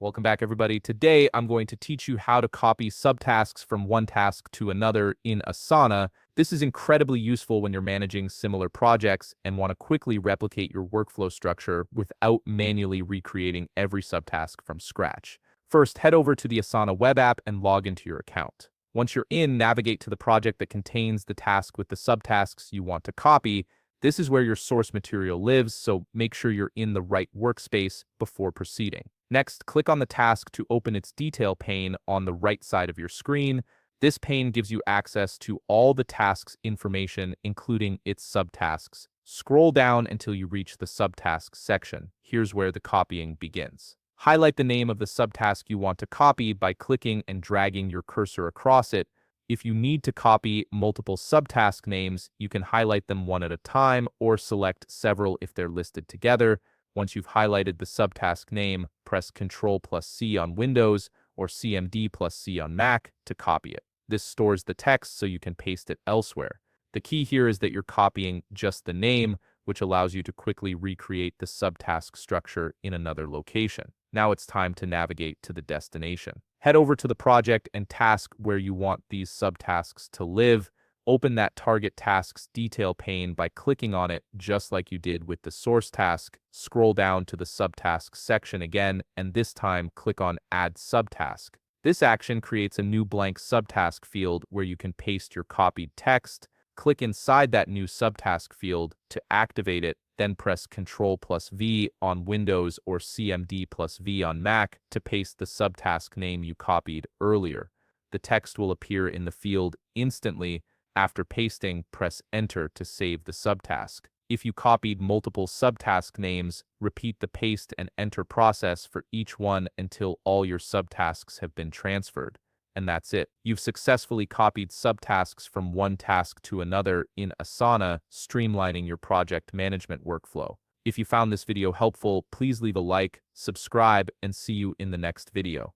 Welcome back, everybody. Today, I'm going to teach you how to copy subtasks from one task to another in Asana. This is incredibly useful when you're managing similar projects and want to quickly replicate your workflow structure without manually recreating every subtask from scratch. First, head over to the Asana web app and log into your account. Once you're in, navigate to the project that contains the task with the subtasks you want to copy. This is where your source material lives, so make sure you're in the right workspace before proceeding. Next, click on the task to open its detail pane on the right side of your screen. This pane gives you access to all the task's information, including its subtasks. Scroll down until you reach the subtasks section. Here's where the copying begins. Highlight the name of the subtask you want to copy by clicking and dragging your cursor across it. If you need to copy multiple subtask names, you can highlight them one at a time or select several if they're listed together. Once you've highlighted the subtask name, press Ctrl+C on Windows or CMD+C on Mac to copy it. This stores the text so you can paste it elsewhere. The key here is that you're copying just the name, which allows you to quickly recreate the subtask structure in another location. Now it's time to navigate to the destination. Head over to the project and task where you want these subtasks to live. Open that target task's detail pane by clicking on it just like you did with the source task. Scroll down to the subtasks section again, and this time click on Add Subtask. This action creates a new blank subtask field where you can paste your copied text. Click inside that new subtask field to activate it, then press Ctrl+V on Windows or CMD+V on Mac to paste the subtask name you copied earlier. The text will appear in the field instantly. After pasting, press Enter to save the subtask. If you copied multiple subtask names, repeat the paste and enter process for each one until all your subtasks have been transferred. And that's it. You've successfully copied subtasks from one task to another in Asana, streamlining your project management workflow. If you found this video helpful, please leave a like, subscribe, and see you in the next video.